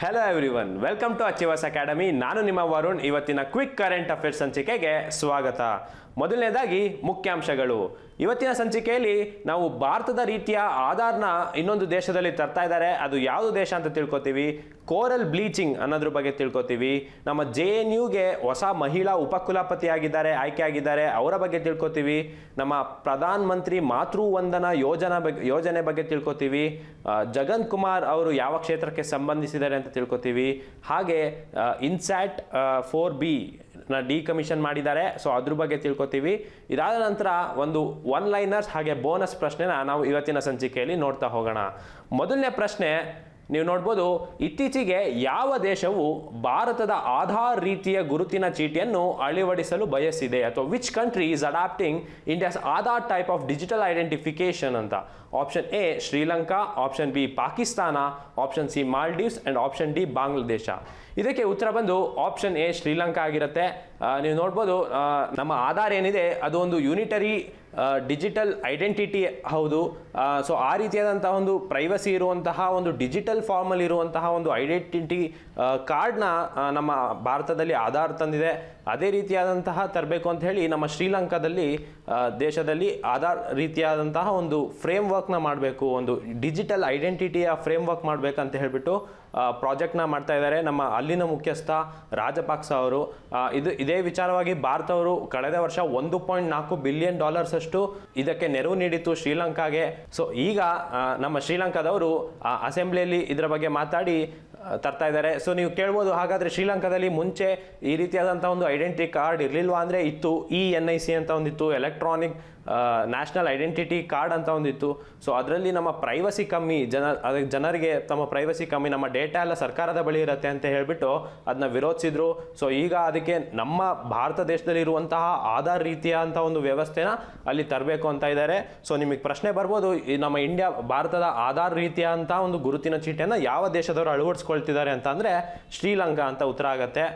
Hello everyone, welcome to achievers academy. ನಾನು ನಿಮ್ಮ ವರುಣ್. ಇವತ್ತಿನ ಕ್ವಿಕ್ ಕರೆಂಟ್ ಅಫೇರ್ಸ್ ಸಂಚಿಕೆಗೆ ಸ್ವಾಗತ. ಮೊದಲನೇದಾಗಿ ಮುಖ್ಯಾಂಶಗಳು. ಇವತ್ತಿನ ಸಂಚಿಕೆಯಲ್ಲಿ ನಾವು ಭಾರತದ ರೀತಿಯ ಆಧಾರ್ನ ಇನ್ನೊಂದು ದೇಶದಲ್ಲಿ ತರ್ತಾ ಇದ್ದಾರೆ, ಅದು ಯಾವುದು ದೇಶ ಅಂತ ತಿಳ್ಕೊತೀವಿ. ಕೋರಲ್ ಬ್ಲೀಚಿಂಗ್ ಅನ್ನೋದ್ರ ಬಗ್ಗೆ ತಿಳ್ಕೊತೀವಿ. ನಮ್ಮ JNUಗೆ ಹೊಸ ಮಹಿಳಾ ಉಪಕುಲಪತಿ ಆಯ್ಕೆ ಆಗಿದ್ದಾರೆ, ಅವರ ಬಗ್ಗೆ ತಿಳ್ಕೊತೀವಿ. ನಮ್ಮ ಪ್ರಧಾನ ಮಂತ್ರಿ ಮಾತೃ ವಂದನಾ ಯೋಜನೆ ಬಗ್ಗೆ ತಿಳ್ಕೊತೀವಿ. ಜಗನ್ ಕುಮಾರ್ ಅವರು ಯಾವ ಕ್ಷೇತ್ರಕ್ಕೆ ಸಂಬಂಧಿಸಿದ್ದಾರೆ ಅಂತ ತಿಳ್ಕೊತೀವಿ. ಹಾಗೆ ಇನ್ಸ್ಯಾಟ್ 4B ಡಿಕಮಿಷನ್ ಮಾಡಿದ್ದಾರೆ, ಸೊ ಅದ್ರ ಬಗ್ಗೆ ತಿಳ್ಕೊತೀವಿ. ಇದಾದ ನಂತರ ಒಂದು ಒನ್ ಲೈನರ್ಸ್ ಹಾಗೆ ಬೋನಸ್ ಪ್ರಶ್ನೆನ ನಾವು ಇವತ್ತಿನ ಸಂಚಿಕೆಯಲ್ಲಿ ನೋಡ್ತಾ ಹೋಗೋಣ. ಮೊದಲನೇ ಪ್ರಶ್ನೆ ನೀವು ನೋಡ್ಬೋದು, ಇತ್ತೀಚೆಗೆ ಯಾವ ದೇಶವು ಭಾರತದ ಆಧಾರ್ ರೀತಿಯ ಗುರುತಿನ ಚೀಟಿಯನ್ನು ಅಳವಡಿಸಲು ಬಯಸಿದೆ, ಅಥವಾ which country is adopting India's Aadhaar type of digital identification ಅಂತ. Option A Sri Lanka, option B Pakistan, option C Maldives and option D Bangladesh. ಇದಕ್ಕೆ ಉತ್ತರ ಬಂದು ಆಪ್ಷನ್ ಎ ಶ್ರೀಲಂಕಾ ಆಗಿರುತ್ತೆ. ನೀವು ನೋಡ್ಬೋದು, ನಮ್ಮ ಆಧಾರ್ ಏನಿದೆ ಅದು ಒಂದು ಯೂನಿಟರಿ ಡಿಜಿಟಲ್ ಐಡೆಂಟಿಟಿ ಹೌದು. ಸೊ ಆ ರೀತಿಯಾದಂತಹ ಒಂದು ಪ್ರೈವಸಿ ಇರುವಂತಹ ಒಂದು ಡಿಜಿಟಲ್ ಫಾರ್ಮಲ್ಲಿ ಇರುವಂತಹ ಒಂದು ಐಡೆಂಟಿಟಿ ಕಾರ್ಡ್ನ ನಮ್ಮ ಭಾರತದಲ್ಲಿ ಆಧಾರ್ ತಂದಿದೆ. ಅದೇ ರೀತಿಯಾದಂತಹ ತರಬೇಕು ಅಂತ ಹೇಳಿ ನಮ್ಮ ಶ್ರೀಲಂಕಾದಲ್ಲಿ ದೇಶದಲ್ಲಿ ಆಧಾರ್ ರೀತಿಯಾದಂತಹ ಒಂದು ಫ್ರೇಮ್ ವರ್ಕ್ನ ಮಾಡಬೇಕು, ಒಂದು ಡಿಜಿಟಲ್ ಐಡೆಂಟಿಟಿಯ ಫ್ರೇಮ್ ವರ್ಕ್ ಮಾಡಬೇಕಂತ ಹೇಳಿಬಿಟ್ಟು ಪ್ರಾಜೆಕ್ಟ್ನ ಮಾಡ್ತಾ ಇದ್ದಾರೆ ನಮ್ಮ ಅಲ್ಲಿನ ಮುಖ್ಯಸ್ಥ ರಾಜಪಕ್ಸ ಅವರು. ಇದೇ ವಿಚಾರವಾಗಿ ಭಾರತವರು ಕಳೆದ ವರ್ಷ $1.4 ಬಿಲಿಯನ್ ಅಷ್ಟು ಇದಕ್ಕೆ ನೆರವು ನೀಡಿತ್ತು ಶ್ರೀಲಂಕಾಗೆ. ಸೊ ಈಗ ನಮ್ಮ ಶ್ರೀಲಂಕಾದವರು ಅಸೆಂಬ್ಲಿಯಲ್ಲಿ ಇದರ ಬಗ್ಗೆ ಮಾತಾಡಿ ತರ್ತಾ ಇದ್ದಾರೆ. ಸೊ ನೀವು ಕೇಳ್ಬೋದು, ಹಾಗಾದರೆ ಶ್ರೀಲಂಕಾದಲ್ಲಿ ಮುಂಚೆ ಈ ರೀತಿಯಾದಂಥ ಒಂದು ಐಡೆಂಟಿಟಿ ಕಾರ್ಡ್ ಇರಲಿಲ್ವಾ ಅಂದರೆ ಇತ್ತು. ENIC ಅಂತ ಒಂದಿತ್ತು, ಎಲೆಕ್ಟ್ರಾನಿಕ್ ನ್ಯಾಷನಲ್ ಐಡೆಂಟಿಟಿ ಕಾರ್ಡ್ ಅಂತ ಒಂದಿತ್ತು. ಸೊ ಅದರಲ್ಲಿ ನಮ್ಮ ಪ್ರೈವಸಿ ಕಮ್ಮಿ, ಜನರಿಗೆ ತಮ್ಮ ಪ್ರೈವಸಿ ಕಮ್ಮಿ, ನಮ್ಮ ಡೇಟಾ ಎಲ್ಲ ಸರ್ಕಾರದ ಬಳಿ ಇರುತ್ತೆ ಅಂತ ಹೇಳಿಬಿಟ್ಟು ಅದನ್ನ ವಿರೋಧಿಸಿದ್ರು. ಸೊ ಈಗ ಅದಕ್ಕೆ ನಮ್ಮ ಭಾರತ ದೇಶದಲ್ಲಿ ಇರುವಂತಹ ಆಧಾರ್ ರೀತಿಯ ಅಂತ ಒಂದು ವ್ಯವಸ್ಥೆನ ಅಲ್ಲಿ ತರಬೇಕು ಅಂತ ಇದ್ದಾರೆ. ಸೊ ನಿಮಗೆ ಪ್ರಶ್ನೆ ಬರ್ಬೋದು, ನಮ್ಮ ಭಾರತದ ಆಧಾರ್ ರೀತಿಯ ಅಂತ ಒಂದು ಗುರುತಿನ ಚೀಟಿಯನ್ನು ಯಾವ ದೇಶದವರು ಅಳವಡಿಸ್ಕೊಳ್ತಿದ್ದಾರೆ ಅಂತ ಅಂದರೆ ಶ್ರೀಲಂಕಾ ಅಂತ ಉತ್ತರ ಆಗತ್ತೆ.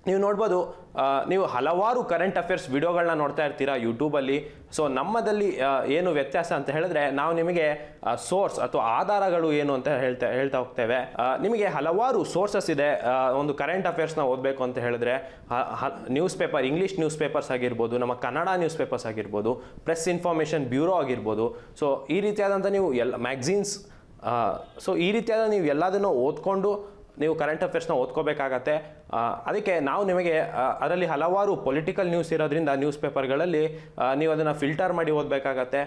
ನೀವು ನೋಡ್ಬೋದು, ನೀವು ಹಲವಾರು ಕರೆಂಟ್ ಅಫೇರ್ಸ್ ವಿಡಿಯೋಗಳನ್ನ ನೋಡ್ತಾ ಇರ್ತೀರಾ ಯೂಟ್ಯೂಬಲ್ಲಿ. ಸೊ ನಮ್ಮದಲ್ಲಿ ಏನು ವ್ಯತ್ಯಾಸ ಅಂತ ಹೇಳಿದ್ರೆ, ನಾವು ನಿಮಗೆ ಸೋರ್ಸ್ ಅಥವಾ ಆಧಾರಗಳು ಏನು ಅಂತ ಹೇಳ್ತಾ ಹೋಗ್ತೇವೆ. ನಿಮಗೆ ಹಲವಾರು ಸೋರ್ಸಸ್ ಇದೆ. ಒಂದು ಕರೆಂಟ್ ಅಫೇರ್ಸ್ನ ಓದಬೇಕು ಅಂತ ಹೇಳಿದ್ರೆ news paper, English news papers ಆಗಿರ್ಬೋದು, ನಮ್ಮ ಕನ್ನಡ ನ್ಯೂಸ್ ಪೇಪರ್ಸ್ ಆಗಿರ್ಬೋದು, ಪ್ರೆಸ್ ಇನ್ಫಾರ್ಮೇಷನ್ ಬ್ಯೂರೋ ಆಗಿರ್ಬೋದು. ಸೊ ಈ ರೀತಿಯಾದಂಥ ನೀವು ಮ್ಯಾಗ್ಝಿನ್ಸ್, ಸೊ ಈ ರೀತಿಯಾದ ನೀವು ಎಲ್ಲದನ್ನು ಓದ್ಕೊಂಡು ನೀವು ಕರೆಂಟ್ ಅಫೇರ್ಸ್ನ ಓದ್ಕೋಬೇಕಾಗತ್ತೆ. ಅದಕ್ಕೆ ನಾವು ನಿಮಗೆ ಅದರಲ್ಲಿ ಹಲವಾರು ಪೊಲಿಟಿಕಲ್ ನ್ಯೂಸ್ ಇರೋದ್ರಿಂದ ನ್ಯೂಸ್ ಪೇಪರ್ಗಳಲ್ಲಿ ನೀವು ಅದನ್ನು ಫಿಲ್ಟರ್ ಮಾಡಿ ಓದಬೇಕಾಗತ್ತೆ.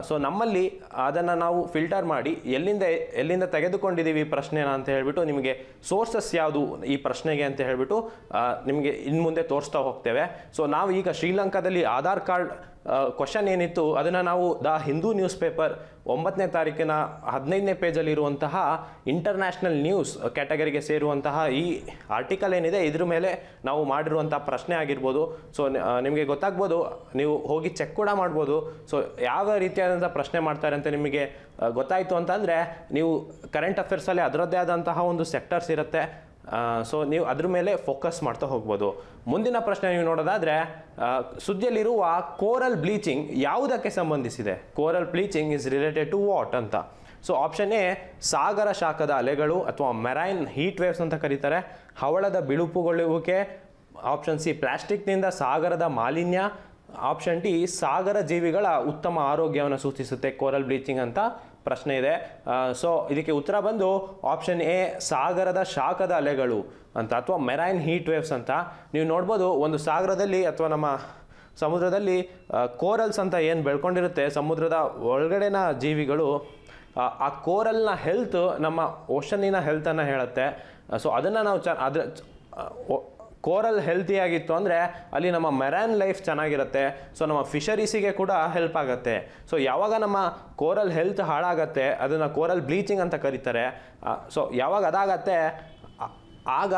ಸೊ ನಮ್ಮಲ್ಲಿ ಅದನ್ನು ನಾವು ಫಿಲ್ಟರ್ ಮಾಡಿ ಎಲ್ಲಿಂದ ತೆಗೆದುಕೊಂಡಿದ್ದೀವಿ ಪ್ರಶ್ನೆನ ಅಂತ ಹೇಳಿಬಿಟ್ಟು ನಿಮಗೆ ಸೋರ್ಸಸ್ ಯಾವುದು ಈ ಪ್ರಶ್ನೆಗೆ ಅಂತ ಹೇಳಿಬಿಟ್ಟು ನಿಮಗೆ ಇನ್ನು ಮುಂದೆ ತೋರಿಸ್ತಾ ಹೋಗ್ತೇವೆ. ಸೊ ನಾವು ಈಗ ಶ್ರೀಲಂಕಾದಲ್ಲಿ ಆಧಾರ್ ಕಾರ್ಡ್ ಕ್ವಶನ್ ಏನಿತ್ತು ಅದನ್ನು ನಾವು ದ ಹಿಂದೂ ನ್ಯೂಸ್ ಪೇಪರ್ 9ನೇ ತಾರೀಕಿನ 15ನೇ ಪೇಜಲ್ಲಿ ಇರುವಂತಹ ಇಂಟರ್ನ್ಯಾಷನಲ್ ನ್ಯೂಸ್ ಕ್ಯಾಟಗರಿಗೆ ಸೇರುವಂತಹ ಈ ಆರ್ಟಿಕಲ್ ಏನಿದೆ ಇದ್ರ ಮೇಲೆ ನಾವು ಮಾಡಿರುವಂಥ ಪ್ರಶ್ನೆ ಆಗಿರ್ಬೋದು. ಸೊ ನಿಮಗೆ ಗೊತ್ತಾಗ್ಬೋದು, ನೀವು ಹೋಗಿ ಚೆಕ್ ಕೂಡ ಮಾಡ್ಬೋದು. ಸೊ ಯಾವ ರೀತಿಯಾದಂಥ ಪ್ರಶ್ನೆ ಮಾಡ್ತಾರೆ ಅಂತ ನಿಮಗೆ ಗೊತ್ತಾಯಿತು ಅಂತಂದರೆ ನೀವು ಕರೆಂಟ್ ಅಫೇರ್ಸಲ್ಲಿ ಅದರದ್ದೇ ಆದಂತಹ ಒಂದು ಸೆಕ್ಟರ್ಸ್ ಇರುತ್ತೆ. ಸೊ ನೀವು ಅದ್ರ ಮೇಲೆ ಫೋಕಸ್ ಮಾಡ್ತಾ ಹೋಗ್ಬೋದು. ಮುಂದಿನ ಪ್ರಶ್ನೆ ನೀವು ನೋಡೋದಾದರೆ, ಸುದ್ದಿಯಲ್ಲಿರುವ ಕೋರಲ್ ಬ್ಲೀಚಿಂಗ್ ಯಾವುದಕ್ಕೆ ಸಂಬಂಧಿಸಿದೆ? Coral bleaching is related to what ಅಂತ. ಸೊ ಆಪ್ಷನ್ ಎ ಸಾಗರ ಶಾಖದ ಅಲೆಗಳು ಅಥವಾ ಮೆರೈನ್ ಹೀಟ್ ವೇವ್ಸ್ ಅಂತ ಕರೀತಾರೆ, ಹವಳದ ಬಿಳುಪುಗೊಳ್ಳುವಿಕೆ. ಆಪ್ಷನ್ ಸಿ ಪ್ಲಾಸ್ಟಿಕ್ನಿಂದ ಸಾಗರದ ಮಾಲಿನ್ಯ. ಆಪ್ಷನ್ ಡಿ ಸಾಗರ ಜೀವಿಗಳ ಉತ್ತಮ ಆರೋಗ್ಯವನ್ನು ಸೂಚಿಸುತ್ತೆ ಕೋರಲ್ ಬ್ಲೀಚಿಂಗ್ ಅಂತ ಪ್ರಶ್ನೆ ಇದೆ. ಸೊ ಇದಕ್ಕೆ ಉತ್ತರ ಬಂದು ಆಪ್ಷನ್ ಎ ಸಾಗರದ ಶಾಖದ ಅಲೆಗಳು ಅಂತ ಅಥವಾ ಮೆರೈನ್ ಹೀಟ್ ವೇವ್ಸ್ ಅಂತ. ನೀವು ನೋಡ್ಬೋದು, ಒಂದು ಸಾಗರದಲ್ಲಿ ಅಥವಾ ನಮ್ಮ ಸಮುದ್ರದಲ್ಲಿ ಕೋರಲ್ಸ್ ಅಂತ ಏನು ಬೆಳ್ಕೊಂಡಿರುತ್ತೆ ಸಮುದ್ರದ ಒಳಗಡೆನ ಜೀವಿಗಳು, ಆ ಕೋರಲ್ನ ಹೆಲ್ತ್ ನಮ್ಮ ಓಷನ್ನಿನ ಹೆಲ್ತನ್ನು ಹೇಳುತ್ತೆ. ಸೊ ಅದನ್ನು ನಾವು ಕೋರಲ್ ಹೆಲ್ತಿಯಾಗಿತ್ತು ಅಂದರೆ ಅಲ್ಲಿ ನಮ್ಮ ಮೆರೈನ್ ಲೈಫ್ ಚೆನ್ನಾಗಿರುತ್ತೆ. ಸೊ ನಮ್ಮ ಫಿಶರೀಸಿಗೆ ಕೂಡ ಹೆಲ್ಪ್ ಆಗುತ್ತೆ. ಸೊ ಯಾವಾಗ ನಮ್ಮ ಕೋರಲ್ ಹೆಲ್ತ್ ಹಾಳಾಗತ್ತೆ ಅದನ್ನು ಕೋರಲ್ ಬ್ಲೀಚಿಂಗ್ ಅಂತ ಕರೀತಾರೆ. ಸೊ ಯಾವಾಗ ಅದಾಗತ್ತೆ ಆಗ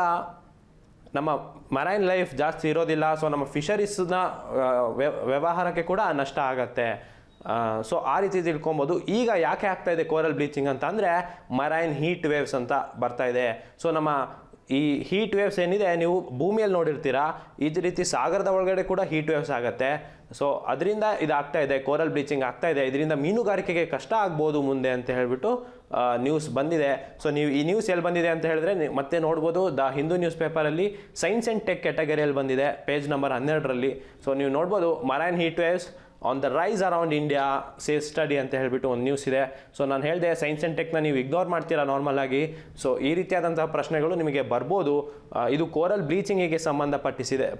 ನಮ್ಮ ಮೆರೈನ್ ಲೈಫ್ ಜಾಸ್ತಿ ಇರೋದಿಲ್ಲ. ಸೊ ನಮ್ಮ ಫಿಶರೀಸ್ನ ವ್ಯವಹಾರಕ್ಕೆ ಕೂಡ ನಷ್ಟ ಆಗತ್ತೆ. ಸೊ ಆ ರೀತಿ ತಿಳ್ಕೊಬೋದು. ಈಗ ಯಾಕೆ ಆಗ್ತಾ ಇದೆ ಕೋರಲ್ ಬ್ಲೀಚಿಂಗ್ ಅಂತ ಅಂದರೆ ಮೆರೈನ್ ಹೀಟ್ ವೇವ್ಸ್ ಅಂತ ಬರ್ತಾ ಇದೆ. ಸೊ ನಮ್ಮ ಈ ಹೀಟ್ ವೇವ್ಸ್ ಏನಿದೆ ನೀವು ಭೂಮಿಯಲ್ಲಿ ನೋಡಿರ್ತೀರಾ, ಇದೇ ರೀತಿ ಸಾಗರದ ಒಳಗಡೆ ಕೂಡ ಹೀಟ್ ವೇವ್ಸ್ ಆಗುತ್ತೆ. ಸೊ ಅದರಿಂದ ಇದಾಗ್ತಾ ಇದೆ, ಕೋರಲ್ ಬ್ಲೀಚಿಂಗ್ ಆಗ್ತಾ ಇದೆ, ಇದರಿಂದ ಮೀನುಗಾರಿಕೆಗೆ ಕಷ್ಟ ಆಗ್ಬೋದು ಮುಂದೆ ಅಂತ ಹೇಳ್ಬಿಟ್ಟು ನ್ಯೂಸ್ ಬಂದಿದೆ. ಸೊ ನೀವು ಈ ನ್ಯೂಸ್ ಎಲ್ಲಿ ಬಂದಿದೆ ಅಂತ ಹೇಳಿದ್ರೆ ಮತ್ತೆ ನೋಡ್ಬೋದು, ದ ಹಿಂದೂ ನ್ಯೂಸ್ ಪೇಪರಲ್ಲಿ ಸೈನ್ಸ್ ಆ್ಯಂಡ್ ಟೆಕ್ ಕ್ಯಾಟಗರಿಯಲ್ಲಿ ಬಂದಿದೆ, ಪೇಜ್ ನಂಬರ್ 12ರಲ್ಲಿ. ಸೊ ನೀವು ನೋಡ್ಬೋದು marine heat waves on the rise around India says study ಅಂತ ಹೇಳ್ಬಿಟ್ಟು ಒಂದು ನ್ಯೂಸ್ ಇದೆ. ಸೊ ನಾನು ಹೇಳಿದೆ ಸೈನ್ಸ್ ಆ್ಯಂಡ್ ಟೆಕ್ನ ನೀವು ಇಗ್ನೋರ್ ಮಾಡ್ತೀರಾ ನಾರ್ಮಲ್ ಆಗಿ. ಸೊ ಈ ರೀತಿಯಾದಂತಹ ಪ್ರಶ್ನೆಗಳು ನಿಮಗೆ ಬರ್ಬೋದು. ಇದು ಕೋರಲ್ ಬ್ಲೀಚಿಂಗಿಗೆ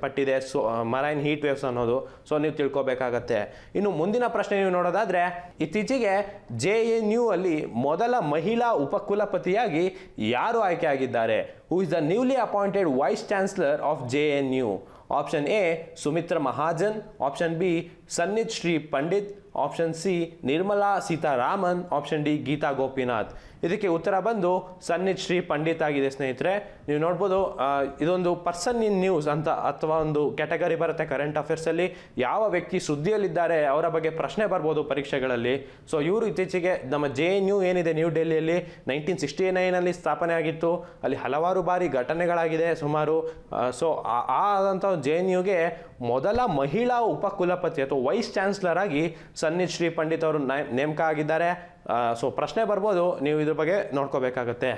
ಪಟ್ಟಿದೆ ಸೊ ಮರೈನ್ ಹೀಟ್ ವೇವ್ಸ್ ಅನ್ನೋದು. ಸೊ ನೀವು ತಿಳ್ಕೊಬೇಕಾಗತ್ತೆ. ಇನ್ನು ಮುಂದಿನ ಪ್ರಶ್ನೆ ನೀವು ನೋಡೋದಾದ್ರೆ, ಇತ್ತೀಚೆಗೆ JNU ಅಲ್ಲಿ ಮೊದಲ ಮಹಿಳಾ ಉಪಕುಲಪತಿಯಾಗಿ ಯಾರು ಆಯ್ಕೆ ಆಗಿದ್ದಾರೆ? Who is the newly appointed vice chancellor of JNU? Option A Sumitra Mahajan, option B Santishree Pandit, option C Nirmala Sitharaman, option D Gita Gopinath. ಇದಕ್ಕೆ ಉತ್ತರ ಬಂದು ಸನ್ನಿತ್ ಶ್ರೀ ಪಂಡಿತ್ ಆಗಿದೆ ಸ್ನೇಹಿತರೆ. ನೀವು ನೋಡ್ಬೋದು ಇದೊಂದು ಪರ್ಸನ್ ಇನ್ ನ್ಯೂಸ್ ಅಂತ ಅಥವಾ ಒಂದು ಕ್ಯಾಟಗರಿ ಬರುತ್ತೆ ಕರೆಂಟ್ ಅಫೇರ್ಸಲ್ಲಿ. ಯಾವ ವ್ಯಕ್ತಿ ಸುದ್ದಿಯಲ್ಲಿದ್ದಾರೆ ಅವರ ಬಗ್ಗೆ ಪ್ರಶ್ನೆ ಬರ್ಬೋದು ಪರೀಕ್ಷೆಗಳಲ್ಲಿ. ಸೊ ಇವರು ಇತ್ತೀಚೆಗೆ ನಮ್ಮ JNU ಏನಿದೆ ನ್ಯೂ ಡೆಲ್ಲಿಯಲ್ಲಿ 1969ನಲ್ಲಿ ಸ್ಥಾಪನೆ ಆಗಿತ್ತು. ಅಲ್ಲಿ ಹಲವಾರು ಬಾರಿ ಘಟನೆಗಳಾಗಿದೆ ಸುಮಾರು. ಸೊ ಆದಂಥ JNUಗೆ ಮೊದಲ ಮಹಿಳಾ ಉಪಕುಲಪತಿ ಅಥವಾ ವೈಸ್ ಚಾನ್ಸಲರ್ ಆಗಿ ಸನ್ನಿತ್ ಶ್ರೀ ಪಂಡಿತ್ ಅವರು ನೇಮಕ ಆಗಿದ್ದಾರೆ. ಸೊ ಪ್ರಶ್ನೆ ಬರ್ಬೋದು, ನೀವು ಇದ್ರ ಬಗ್ಗೆ ನೋಡ್ಕೋಬೇಕಾಗತ್ತೆ.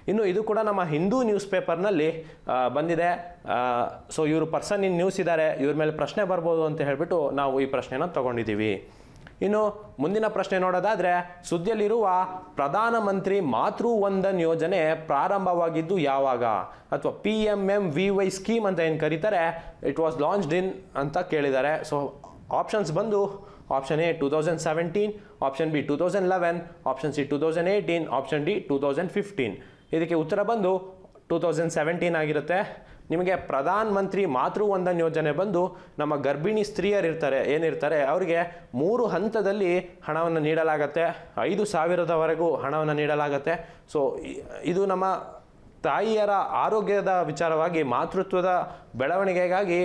ಇನ್ನು ಇದು ಕೂಡ ನಮ್ಮ ಹಿಂದೂ ನ್ಯೂಸ್ ಪೇಪರ್ನಲ್ಲಿ ಬಂದಿದೆ. ಸೊ ಇವರು ಪರ್ಸನ್ ಇನ್ ನ್ಯೂಸ್ ಇದ್ದಾರೆ, ಇವ್ರ ಮೇಲೆ ಪ್ರಶ್ನೆ ಬರ್ಬೋದು ಅಂತ ಹೇಳ್ಬಿಟ್ಟು ನಾವು ಈ ಪ್ರಶ್ನೆನ ತಗೊಂಡಿದ್ದೀವಿ. ಇನ್ನು ಮುಂದಿನ ಪ್ರಶ್ನೆ ನೋಡೋದಾದ್ರೆ, ಸುದ್ದಿಯಲ್ಲಿರುವ ಪ್ರಧಾನಮಂತ್ರಿ ಮಾತೃ ವಂದನ್ ಯೋಜನೆ ಪ್ರಾರಂಭವಾಗಿದ್ದು ಯಾವಾಗ? ಅಥವಾ PMMVY ಸ್ಕೀಮ್ ಅಂತ ಏನು ಕರೀತಾರೆ, ಇಟ್ ವಾಸ್ ಲಾಂಚ್ಡ್ ಇನ್ ಅಂತ ಕೇಳಿದ್ದಾರೆ. ಸೊ ಆಪ್ಷನ್ಸ್ ಬಂದು option A 2017, option B 2011, option C 2018, option D 2015. ಇದಕ್ಕೆ ಉತ್ತರ ಬಂದು 2017 ಆಗಿರುತ್ತೆ. ನಿಮಗೆ ಪ್ರಧಾನ ಮಂತ್ರಿ ಮಾತೃ ವಂದನ್ ಯೋಜನೆ ಬಂದು ನಮ್ಮ ಗರ್ಭಿಣಿ ಸ್ತ್ರೀಯರಿರ್ತಾರೆ ಏನಿರ್ತಾರೆ ಅವರಿಗೆ 3 ಹಂತದಲ್ಲಿ ಹಣವನ್ನು ನೀಡಲಾಗತ್ತೆ, 5,000ವರೆಗೂ ಹಣವನ್ನು ನೀಡಲಾಗತ್ತೆ. ಸೊ ಇದು ನಮ್ಮ ತಾಯಿಯರ ಆರೋಗ್ಯದ ವಿಚಾರವಾಗಿ, ಮಾತೃತ್ವದ ಬೆಳವಣಿಗೆಗಾಗಿ,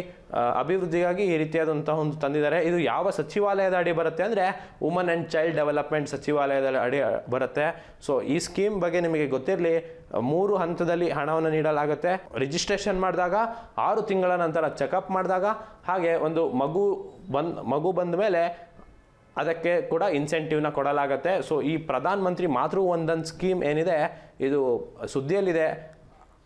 ಅಭಿವೃದ್ಧಿಗಾಗಿ ಈ ರೀತಿಯಾದಂತಹ ಒಂದು ತಂದಿದ್ದಾರೆ. ಇದು ಯಾವ ಸಚಿವಾಲಯದ ಅಡಿ ಬರುತ್ತೆ ಅಂದರೆ ವುಮನ್ ಆ್ಯಂಡ್ ಚೈಲ್ಡ್ ಡೆವಲಪ್ಮೆಂಟ್ ಸಚಿವಾಲಯದ ಅಡಿ ಬರುತ್ತೆ. ಸೊ ಈ ಸ್ಕೀಮ್ ಬಗ್ಗೆ ನಿಮಗೆ ಗೊತ್ತಿರಲಿ, 3 ಹಂತದಲ್ಲಿ ಹಣವನ್ನು ನೀಡಲಾಗುತ್ತೆ. ರಿಜಿಸ್ಟ್ರೇಷನ್ ಮಾಡಿದಾಗ, 6 ತಿಂಗಳ ನಂತರ ಚೆಕಪ್ ಮಾಡಿದಾಗ, ಹಾಗೆ ಒಂದು ಮಗು ಬಂದ ಮೇಲೆ ಅದಕ್ಕೆ ಕೂಡ ಇನ್ಸೆಂಟಿವ್ನ ಕೊಡಲಾಗುತ್ತೆ. ಸೊ ಈ ಪ್ರಧಾನ ಮಂತ್ರಿ ಮಾತೃ ವಂದನ್ ಸ್ಕೀಮ್ ಏನಿದೆ ಇದು ಸುದ್ದಿಯಲ್ಲಿದೆ.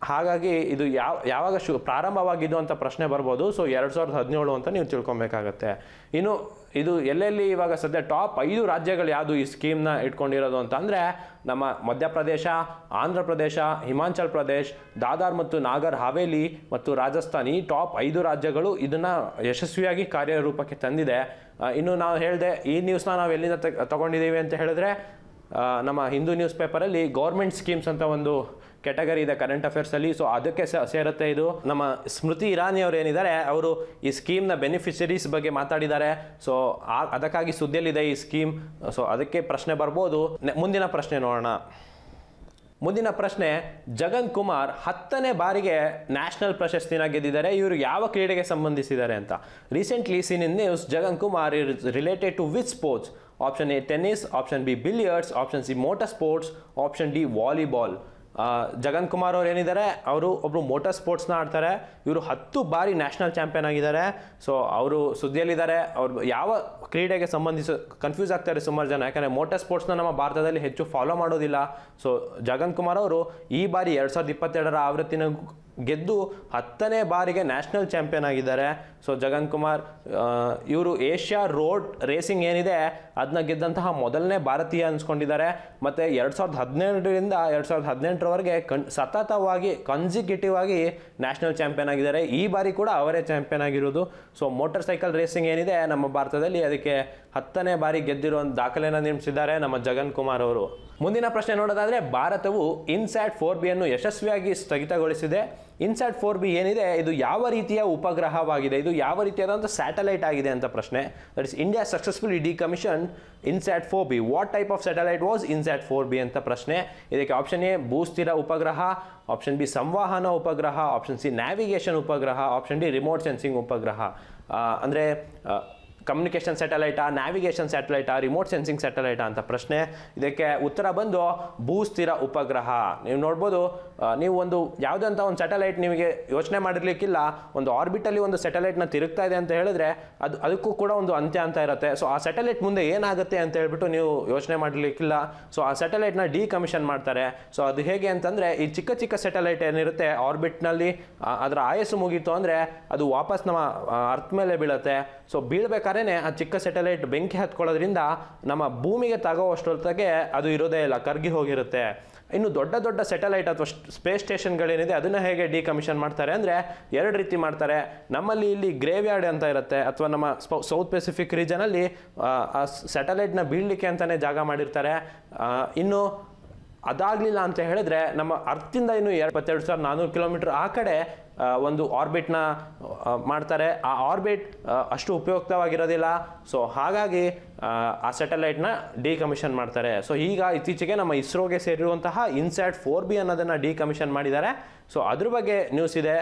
ಹಾಗಾಗಿ ಇದು ಯಾವಾಗ ಪ್ರಾರಂಭವಾಗಿದ್ದು ಅಂತ ಪ್ರಶ್ನೆ ಬರ್ಬೋದು. ಸೊ 2017 ಅಂತ ನೀವು ತಿಳ್ಕೊಬೇಕಾಗತ್ತೆ. ಇನ್ನು ಇದು ಎಲ್ಲೆಲ್ಲಿ ಇವಾಗ ಸದ್ಯ ಟಾಪ್ 5 ರಾಜ್ಯಗಳು ಯಾವುದು ಈ ಸ್ಕೀಮ್ನ ಇಟ್ಕೊಂಡಿರೋದು ಅಂತ ಅಂದರೆ, ನಮ್ಮ ಮಧ್ಯಪ್ರದೇಶ, ಆಂಧ್ರ ಪ್ರದೇಶ, ಹಿಮಾಚಲ್ ಪ್ರದೇಶ್, ದಾದರ್ ಮತ್ತು ನಾಗರ್ ಹಾವೇಲಿ ಮತ್ತು ರಾಜಸ್ಥಾನ್, ಈ ಟಾಪ್ 5 ರಾಜ್ಯಗಳು ಇದನ್ನು ಯಶಸ್ವಿಯಾಗಿ ಕಾರ್ಯರೂಪಕ್ಕೆ ತಂದಿದೆ. ಇನ್ನು ನಾವು ಹೇಳಿದೆ ಈ ನ್ಯೂಸ್ನ ನಾವು ಎಲ್ಲಿಂದ ತಗೊಂಡಿದ್ದೀವಿ ಅಂತ ಹೇಳಿದ್ರೆ, ನಮ್ಮ ಹಿಂದೂ ನ್ಯೂಸ್ ಪೇಪರಲ್ಲಿ ಗೌರ್ಮೆಂಟ್ ಸ್ಕೀಮ್ಸ್ ಅಂತ ಒಂದು ಕ್ಯಾಟಗರಿ ಇದೆ ಕರೆಂಟ್ ಅಫೇರ್ಸಲ್ಲಿ. ಸೊ ಅದಕ್ಕೆ ಸೇರುತ್ತೆ ಇದು. ನಮ್ಮ ಸ್ಮೃತಿ ಇರಾನಿ ಅವರು ಏನಿದ್ದಾರೆ ಅವರು ಈ ಸ್ಕೀಮ್ನ ಬೆನಿಫಿಷರೀಸ್ ಬಗ್ಗೆ ಮಾತಾಡಿದ್ದಾರೆ. ಸೊ ಅದಕ್ಕಾಗಿ ಸುದ್ದಿಯಲ್ಲಿದೆ ಈ ಸ್ಕೀಮ್. ಸೊ ಅದಕ್ಕೆ ಪ್ರಶ್ನೆ ಬರ್ಬೋದು. ಮುಂದಿನ ಪ್ರಶ್ನೆ ನೋಡೋಣ. ಮುಂದಿನ ಪ್ರಶ್ನೆ, ಜಗನ್ ಕುಮಾರ್ 10ನೇ ಬಾರಿಗೆ ನ್ಯಾಷನಲ್ ಪ್ರಶಸ್ತಿನ ಗೆದ್ದಿದ್ದಾರೆ. ಇವರು ಯಾವ ಕ್ರೀಡೆಗೆ ಸಂಬಂಧಿಸಿದ್ದಾರೆ ಅಂತ. Recently seen in news, Jagan Kumar is related to which sports? Option A tennis, option B billiards, option C motor sports, option D volleyball. Jagan Kumar ಅವರು ಏನಿದ್ದಾರೆ ಅವರು ಒಬ್ಬರು ಮೋಟರ್ ಸ್ಪೋರ್ಟ್ಸ್ನ ಆಡ್ತಾರೆ. ಇವರು 10 ಬಾರಿ ನ್ಯಾಷನಲ್ ಚಾಂಪಿಯನ್ ಆಗಿದ್ದಾರೆ. ಸೊ ಅವರು ಸುದ್ದಿಯಲ್ಲಿದ್ದಾರೆ. ಅವರು ಯಾವ ಕ್ರೀಡೆಗೆ ಕನ್ಫ್ಯೂಸ್ ಆಗ್ತಾರೆ ಸುಮಾರು ಜನ, ಯಾಕಂದರೆ ಮೋಟರ್ ಸ್ಪೋರ್ಟ್ಸ್ನ ನಮ್ಮ ಭಾರತದಲ್ಲಿ ಹೆಚ್ಚು ಫಾಲೋ ಮಾಡೋದಿಲ್ಲ. ಸೊ ಜಗನ್ ಕುಮಾರ್ ಅವರು ಈ ಬಾರಿ 2022ರ ಆವೃತ್ತಿನ ಗೆದ್ದು 10ನೇ ಬಾರಿಗೆ ನ್ಯಾಷನಲ್ ಚಾಂಪಿಯನ್ ಆಗಿದ್ದಾರೆ. ಸೊ ಜಗನ್ ಕುಮಾರ್ ಇವರು ಏಷ್ಯಾ ರೋಡ್ ರೇಸಿಂಗ್ ಏನಿದೆ ಅದನ್ನ ಗೆದ್ದಂತಹ ಮೊದಲನೇ ಭಾರತೀಯ ಅನ್ಸ್ಕೊಂಡಿದ್ದಾರೆ. ಮತ್ತು 2017ರಿಂದ 2018ರವರೆಗೆ ಸತತವಾಗಿ ಕನ್ಸಿಕ್ಯೂಟಿವ್ ಆಗಿ ನ್ಯಾಷನಲ್ ಚಾಂಪಿಯನ್ ಆಗಿದ್ದಾರೆ. ಈ ಬಾರಿ ಕೂಡ ಅವರೇ ಚಾಂಪಿಯನ್ ಆಗಿರೋದು. ಸೊ ಮೋಟರ್ ಸೈಕಲ್ ರೇಸಿಂಗ್ ಏನಿದೆ ನಮ್ಮ ಭಾರತದಲ್ಲಿ ಅದಕ್ಕೆ 10ನೇ ಬಾರಿ ಗೆದ್ದಿರೋ ಒಂದು ದಾಖಲೆಯನ್ನು ನಿರ್ಮಿಸಿದ್ದಾರೆ ನಮ್ಮ ಜಗನ್ ಕುಮಾರ್ ಅವರು. ಮುಂದಿನ ಪ್ರಶ್ನೆ ನೋಡೋದಾದರೆ, ಭಾರತವು ಇನ್ಸ್ಯಾಟ್ 4B ಅನ್ನು ಯಶಸ್ವಿಯಾಗಿ ಸ್ಥಗಿತಗೊಳಿಸಿದೆ. ಇನ್ಸ್ಯಾಟ್ 4B ಏನಿದೆ ಇದು ಯಾವ ರೀತಿಯ ಉಪಗ್ರಹವಾಗಿದೆ, ಇದು ಯಾವ ರೀತಿಯಾದಂಥ ಸ್ಯಾಟಲೈಟ್ ಆಗಿದೆ ಅಂತ ಪ್ರಶ್ನೆ. That is India successfully decommission INSAT 4B. What type of satellite was INSAT 4B ಅಂತ ಪ್ರಶ್ನೆ. ಇದಕ್ಕೆ ಆಪ್ಷನ್ ಎ ಭೂಸ್ಥಿರ ಉಪಗ್ರಹ, ಆಪ್ಷನ್ ಬಿ ಸಂವಹನ ಉಪಗ್ರಹ, ಆಪ್ಷನ್ ಸಿ ನ್ಯಾವಿಗೇಷನ್ ಉಪಗ್ರಹ, ಆಪ್ಷನ್ ಡಿ ರಿಮೋಟ್ ಸೆನ್ಸಿಂಗ್ ಉಪಗ್ರಹ. ಅಂದರೆ ಕಮ್ಯುನಿಕೇಷನ್ ಸ್ಯಾಟಲೈಟಾ, ನ್ಯಾವಿಗೇಷನ್ ಸ್ಯಾಟಲೈಟಾ, ರಿಮೋಟ್ ಸೆನ್ಸಿಂಗ್ ಸ್ಯಾಟಲೈಟಾ ಅಂತ ಪ್ರಶ್ನೆ. ಇದಕ್ಕೆ ಉತ್ತರ ಬಂದು ಭೂಸ್ಥಿರ ಉಪಗ್ರಹ. ನೀವು ನೋಡ್ಬೋದು, ನೀವು ಒಂದು ಯಾವುದೇ ಅಂತ ಒಂದು ಸ್ಯಾಟಲೈಟ್ ನಿಮಗೆ ಯೋಚನೆ ಮಾಡಿರ್ಲಿಕ್ಕಿಲ್ಲ. ಒಂದು ಆರ್ಬಿಟಲ್ಲಿ ಒಂದು ಸ್ಯಾಟಲೈಟ್ನ ತಿರುಗ್ತಾ ಇದೆ ಅಂತ ಹೇಳಿದ್ರೆ ಅದಕ್ಕೂ ಕೂಡ ಒಂದು ಅಂತ್ಯ ಅಂತ ಇರುತ್ತೆ. ಸೊ ಆ ಸ್ಯಾಟಲೈಟ್ ಮುಂದೆ ಏನಾಗುತ್ತೆ ಅಂತ ಹೇಳ್ಬಿಟ್ಟು ನೀವು ಯೋಚನೆ ಮಾಡಲಿಕ್ಕಿಲ್ಲ. ಸೊ ಆ ಸ್ಯಾಟಲೈಟ್ನ ಡಿಕಮಿಷನ್ ಮಾಡ್ತಾರೆ. ಸೊ ಅದು ಹೇಗೆ ಅಂತಂದರೆ, ಈ ಚಿಕ್ಕ ಚಿಕ್ಕ ಸ್ಯಾಟಲೈಟ್ ಏನಿರುತ್ತೆ ಆರ್ಬಿಟ್ನಲ್ಲಿ, ಅದರ ಆಯಸ್ಸು ಮುಗೀತು ಅಂದರೆ ಅದು ವಾಪಸ್ ನಮ್ಮ ಅರ್ತ್ ಮೇಲೆ ಬೀಳುತ್ತೆ. ಸೊ ಬೀಳ್ಬೇಕಾದ್ರೆ ಆ ಚಿಕ್ಕ ಸ್ಯಾಟಲೈಟ್ ಬೆಂಕಿ ಹತ್ಕೊಳ್ಳೋದ್ರಿಂದ ನಮ್ಮ ಭೂಮಿಗೆ ತಾಗೋವಷ್ಟೊತ್ತಿಗೆ ಅದು ಇರೋದೇ ಇಲ್ಲ, ಕರ್ಗಿ ಹೋಗಿರುತ್ತೆ. ಇನ್ನು ದೊಡ್ಡ ದೊಡ್ಡ ಸ್ಯಾಟಲೈಟ್ ಅಥವಾ ಸ್ಪೇಸ್ ಸ್ಟೇಷನ್ಗಳೇನಿದೆ ಅದನ್ನು ಹೇಗೆ ಡಿಕಮಿಷನ್ ಮಾಡ್ತಾರೆ ಅಂದರೆ, ಎರಡು ರೀತಿ ಮಾಡ್ತಾರೆ. ನಮ್ಮಲ್ಲಿ ಇಲ್ಲಿ ಗ್ರೇವ್ಯಾರ್ಡ್ ಅಂತ ಇರುತ್ತೆ, ಅಥವಾ ನಮ್ಮ ಸೌತ್ ಪೆಸಿಫಿಕ್ ರೀಜನಲ್ಲಿ ಆ ಸ್ಯಾಟಲೈಟ್ನ ಬೀಳಲಿಕ್ಕೆ ಅಂತಲೇ ಜಾಗ ಮಾಡಿರ್ತಾರೆ. ಇನ್ನು ಅದಾಗಲಿಲ್ಲ ಅಂತ ಹೇಳಿದ್ರೆ ನಮ್ಮ ಅರ್ಥಿಂದ ಇನ್ನು 22,400 ಕಿಲೋಮೀಟರ್ ಆ ಕಡೆ ಒಂದು ಆರ್ಬಿಟ್ನ ಮಾಡ್ತಾರೆ. ಆ ಆರ್ಬಿಟ್ ಅಷ್ಟು ಉಪಯುಕ್ತವಾಗಿರೋದಿಲ್ಲ. ಸೊ ಹಾಗಾಗಿ ಆ ಸ್ಯಾಟಲೈಟ್ನ ಡಿಕಮಿಷನ್ ಮಾಡ್ತಾರೆ. ಸೊ ಈಗ ಇತ್ತೀಚೆಗೆ ನಮ್ಮ ಇಸ್ರೋಗೆ ಸೇರಿರುವಂತಹ ಇನ್ಸ್ಯಾಟ್ 4B ಅನ್ನೋದನ್ನು ಡಿಕಮಿಷನ್ ಮಾಡಿದ್ದಾರೆ. ಸೊ ಅದ್ರ ಬಗ್ಗೆ ನ್ಯೂಸ್ ಇದೆ.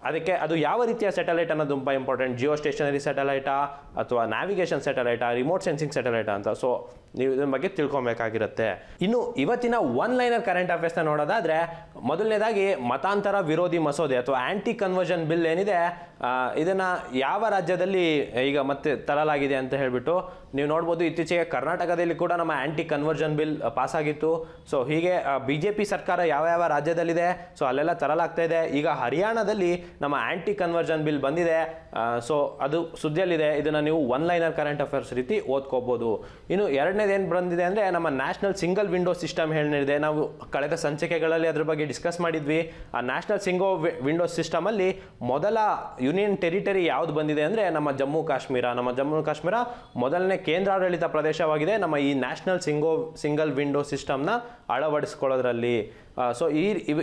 ಅದಕ್ಕೆ ಅದು ಯಾವ ರೀತಿಯ ಸ್ಯಾಟಲೈಟ್ ಅನ್ನೋದು ತುಂಬ ಇಂಪಾರ್ಟೆಂಟ್. ಜಿಯೋ ಸ್ಟೇಷನರಿ ಸ್ಯಾಟಲೈಟಾ ಅಥವಾ ನ್ಯಾವಿಗೇಷನ್ ಸ್ಯಾಟಲೈಟಾ, ರಿಮೋಟ್ ಸೆನ್ಸಿಂಗ್ ಸ್ಯಾಟಲೈಟಾ ಅಂತ. ಸೊ ನೀವು ಇದ್ರ ಬಗ್ಗೆ ತಿಳ್ಕೊಬೇಕಾಗಿರುತ್ತೆ. ಇನ್ನು ಇವತ್ತಿನ ಒನ್ ಲೈನರ್ ಕರೆಂಟ್ ಅಫೇರ್ಸ್ನ ನೋಡೋದಾದರೆ, ಮೊದಲನೇದಾಗಿ ಮತಾಂತರ ವಿರೋಧಿ ಮಸೂದೆ ಅಥವಾ ಆ್ಯಂಟಿ ಕನ್ವರ್ಷನ್ ಬಿಲ್ ಏನಿದೆ, ಇದನ್ನು ಯಾವ ರಾಜ್ಯದಲ್ಲಿ ಈಗ ಮತ್ತೆ ತರಲಾಗಿದೆ ಅಂತ ಹೇಳಿಬಿಟ್ಟು ನೀವು ನೋಡ್ಬೋದು. ಇತ್ತೀಚೆಗೆ ಕರ್ನಾಟಕದಲ್ಲಿ ಕೂಡ ನಮ್ಮ ಆ್ಯಂಟಿ ಕನ್ವರ್ಷನ್ ಬಿಲ್ ಪಾಸಾಗಿತ್ತು. ಸೊ ಹೀಗೆ BJP ಸರ್ಕಾರ ಯಾವ ರಾಜ್ಯದಲ್ಲಿದೆ ಸೊ ಅಲ್ಲೆಲ್ಲ ತರಲಾಗ್ತಾ ಇದೆ. ಈಗ ಹರಿಯಾಣದಲ್ಲಿ ನಮ್ಮ ಆ್ಯಂಟಿ ಕನ್ವರ್ಷನ್ ಬಿಲ್ ಬಂದಿದೆ. ಸೊ ಅದು ಸುದ್ದಿಯಲ್ಲಿದೆ. ಇದನ್ನು ನೀವು ಒನ್ ಲೈನರ್ ಕರೆಂಟ್ ಅಫೇರ್ಸ್ ರೀತಿ ಓದ್ಕೋಬೋದು. ಇನ್ನು ಎರಡನೇದು ಏನು ಬಂದಿದೆ ಅಂದರೆ, ನಮ್ಮ ನ್ಯಾಷನಲ್ ಸಿಂಗಲ್ ವಿಂಡೋ ಸಿಸ್ಟಮ್ ಏನಿದೆ, ನಾವು ಕಳೆದ ಸಂಚಿಕೆಗಳಲ್ಲಿ ಅದ್ರ ಬಗ್ಗೆ ಡಿಸ್ಕಸ್ ಮಾಡಿದ್ವಿ. ಆ ನ್ಯಾಷನಲ್ ಸಿಂಗಲ್ ವಿಂಡೋ ಸಿಸ್ಟಮಲ್ಲಿ ಮೊದಲ ಯೂನಿಯನ್ ಟೆರಿಟರಿ ಯಾವುದು ಬಂದಿದೆ ಅಂದರೆ ನಮ್ಮ ಜಮ್ಮು ಕಾಶ್ಮೀರ. ನಮ್ಮ ಜಮ್ಮು ಕಾಶ್ಮೀರ ಮೊದಲನೇ ಕೇಂದ್ರಾಡಳಿತ ಪ್ರದೇಶವಾಗಿದೆ ನಮ್ಮ ಈ ನ್ಯಾಷನಲ್ ಸಿಂಗಲ್ ವಿಂಡೋ ಸಿಸ್ಟಮ್ನ ಅಳವಡಿಸ್ಕೊಳ್ಳೋದ್ರಲ್ಲಿ. ಸೊ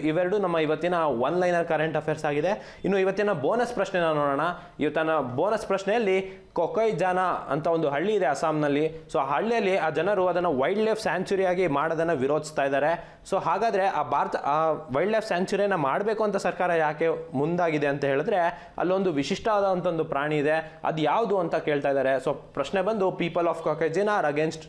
ಇವೆರಡು ನಮ್ಮ ಇವತ್ತಿನ ಒನ್ ಲೈನರ್ ಕರೆಂಟ್ ಅಫೇರ್ಸ್ ಆಗಿದೆ. ಇನ್ನು ಇವತ್ತಿನ ಬೋನಸ್ ಪ್ರಶ್ನೆನ ನೋಡೋಣ. ಇವತ್ತಿನ ಬೋನಸ್ ಪ್ರಶ್ನೆಯಲ್ಲಿ ಕೊಕೈಜಾನ ಅಂತ ಒಂದು ಹಳ್ಳಿ ಇದೆ ಅಸ್ಸಾಂನಲ್ಲಿ. ಸೊ ಆ ಹಳ್ಳಿಯಲ್ಲಿ ಆ ಜನರು ಅದನ್ನು ವೈಲ್ಡ್ ಲೈಫ್ ಸ್ಯಾಂಚುರಿಯಾಗಿ ಮಾಡೋದನ್ನು ವಿರೋಧಿಸ್ತಾ ಇದ್ದಾರೆ. ಸೊ ಹಾಗಾದರೆ ಆ ವೈಲ್ಡ್ ಲೈಫ್ ಸ್ಯಾಂಚುರಿಯನ್ನು ಮಾಡಬೇಕು ಅಂತ ಸರ್ಕಾರ ಯಾಕೆ ಮುಂದಾಗಿದೆ ಅಂತ ಹೇಳಿದ್ರೆ, ಅಲ್ಲೊಂದು ವಿಶಿಷ್ಟವಾದಂಥ ಒಂದು ಪ್ರಾಣಿ ಇದೆ, ಅದು ಯಾವುದು ಅಂತ ಕೇಳ್ತಾ ಇದ್ದಾರೆ. ಸೊ ಪ್ರಶ್ನೆ ಬಂದು, ಪೀಪಲ್ ಆಫ್ ಕೊಕೈಜಾನ are against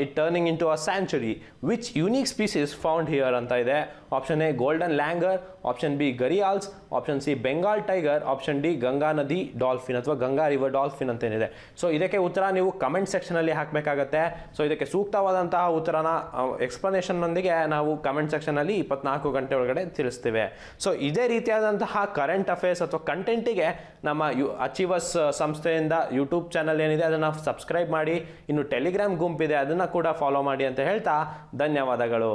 it turning into a sanctuary. Which unique species found here ಅಂತ ಇದೆ. Option A golden langur, option B gharials, option C Bengal tiger, option D Ganga ನದಿ ಡಾಲ್ಫಿನ್ ಅಥವಾ ಗಂಗಾ ರಿವರ್ ಡಾಲ್ಫಿನ್ ಅಂತ ಏನಿದೆ. ಸೊ ಇದಕ್ಕೆ ಉತ್ತರ ನೀವು ಕಮೆಂಟ್ ಸೆಕ್ಷನಲ್ಲಿ ಹಾಕಬೇಕಾಗತ್ತೆ. ಸೊ ಇದಕ್ಕೆ ಸೂಕ್ತವಾದಂತಹ ಉತ್ತರನ ಎಕ್ಸ್ಪ್ಲನೇಷನ್ನೊಂದಿಗೆ ನಾವು ಕಮೆಂಟ್ ಸೆಕ್ಷನಲ್ಲಿ 24 ಗಂಟೆ ಒಳಗಡೆ ತಿಳಿಸ್ತೇವೆ. ಸೊ ಇದೇ ರೀತಿಯಾದಂತಹ ಕರೆಂಟ್ ಅಫೇರ್ಸ್ ಅಥವಾ ಕಂಟೆಂಟಿಗೆ ನಮ್ಮ ಅಚೀವರ್ಸ್ ಸಂಸ್ಥೆಯಿಂದ ಯೂಟ್ಯೂಬ್ ಚಾನಲ್ ಏನಿದೆ ಅದನ್ನು ಸಬ್ಸ್ಕ್ರೈಬ್ ಮಾಡಿ. ಇನ್ನು ಟೆಲಿಗ್ರಾಮ್ ಗುಂಪಿದೆ, ಅದನ್ನು ಕೂಡ ಫಾಲೋ ಮಾಡಿ ಅಂತ ಹೇಳ್ತಾ ಧನ್ಯವಾದಗಳು.